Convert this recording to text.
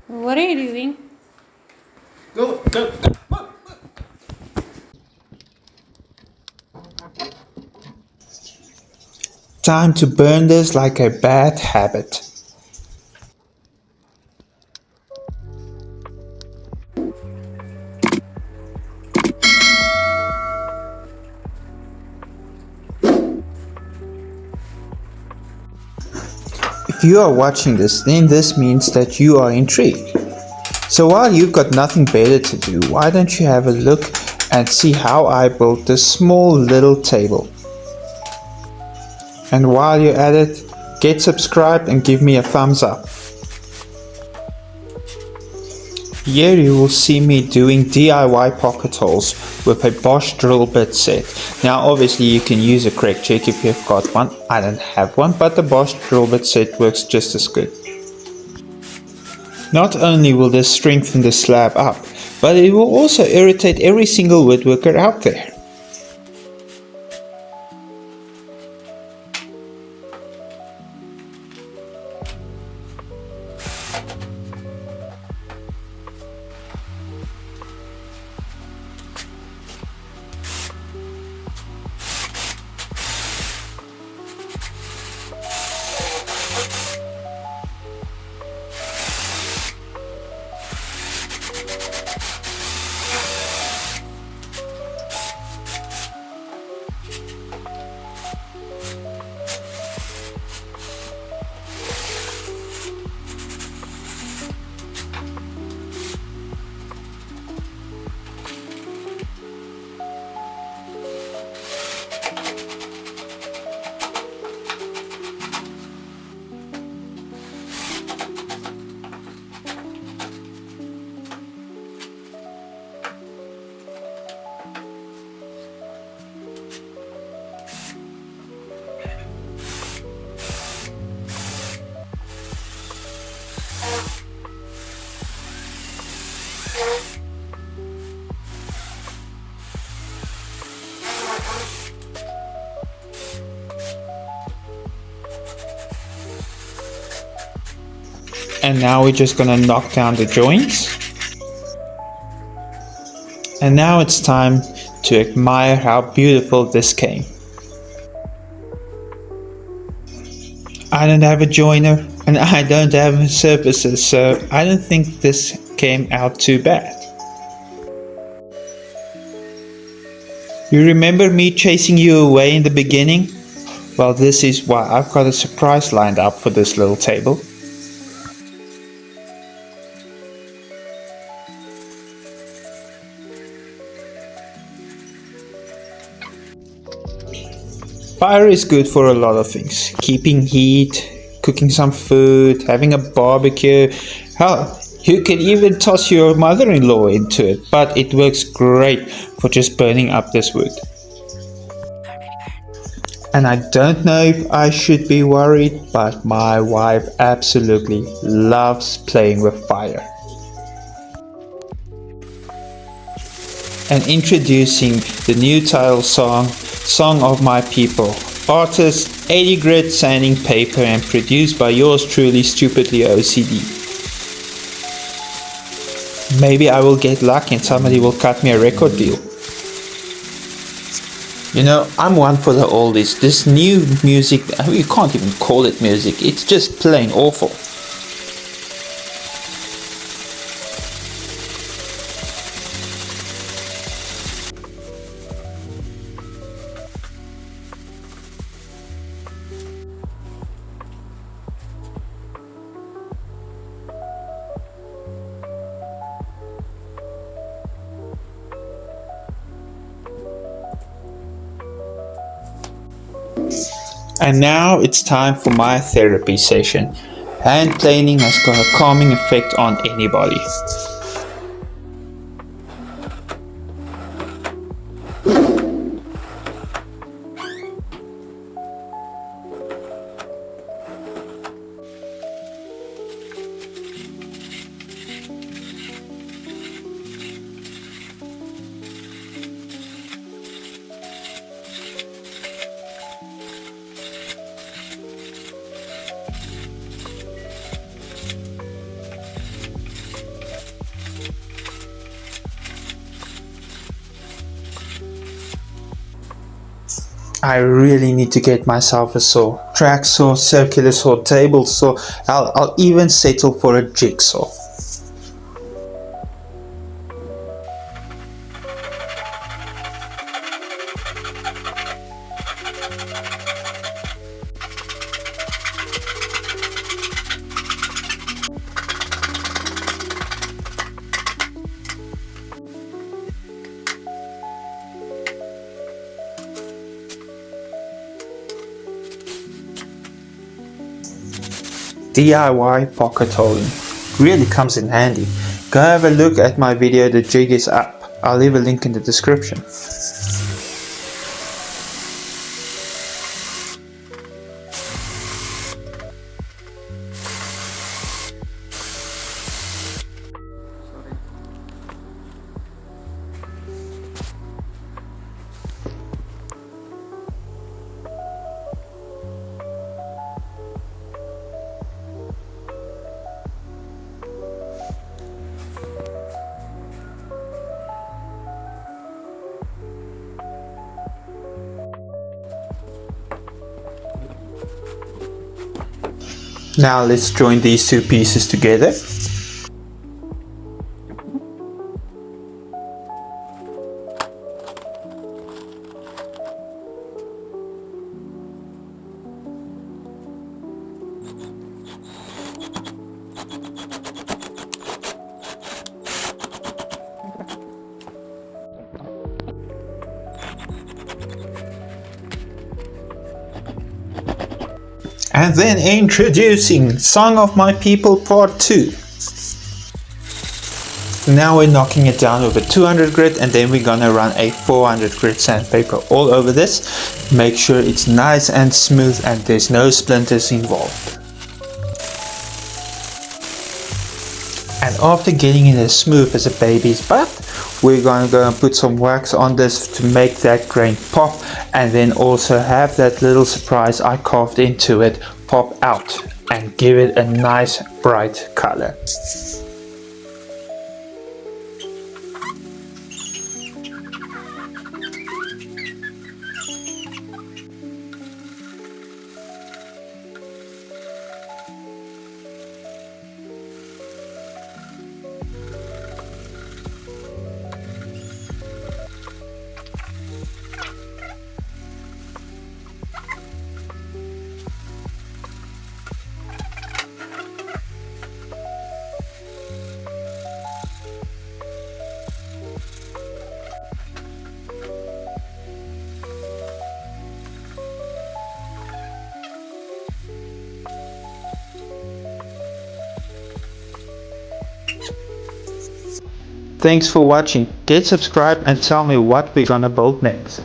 What are you doing? Go, go, go. Time to burn this like a bad habit. If you are watching this, then this means that you are intrigued. So while you've got nothing better to do, why don't you have a look and see how I built this small little table? And while you're at it, get subscribed and give me a thumbs up. Here you will see me doing DIY pocket holes with a Bosch drill bit set. Now obviously you can use a crack check if you've got one. I don't have one, but the Bosch drill bit set works just as good. Not only will this strengthen the slab up, but it will also irritate every single woodworker out there. And now we're just gonna knock down the joints. And now it's time to admire how beautiful this came. I don't have a joiner and I don't have surfaces, so I don't think this came out too bad. You remember me chasing you away in the beginning? Well, this is why I've got a surprise lined up for this little table. Fire is good for a lot of things. Keeping heat, cooking some food, having a barbecue. Hell, you can even toss your mother-in-law into it, but it works great for just burning up this wood. And I don't know if I should be worried, but my wife absolutely loves playing with fire. And introducing the new title song, Song of My People. Artist 80 grit sanding paper and produced by yours truly, stupidly OCD. Maybe I will get lucky and somebody will cut me a record deal. You know, I'm one for the oldies. This new music, I mean, you can't even call it music. It's just plain awful. And now it's time for my therapy session. Hand planing has got a calming effect on anybody. I really need to get myself a saw. Track saw, circular saw, table saw. I'll even settle for a jigsaw. DIY pocket holing really comes in handy. Go have a look at my video The Jig is Up. I'll leave a link in the description. Now let's join these two pieces together. And then introducing Song of My People Part 2. Now we're knocking it down with a 200 grit, and then we're gonna run a 400 grit sandpaper all over this. Make sure it's nice and smooth and there's no splinters involved. And after getting it as smooth as a baby's butt, we're gonna go and put some wax on this to make that grain pop, and then also have that little surprise I carved into it pop out and give it a nice bright color. Thanks for watching. Get subscribed and tell me what we're gonna build next.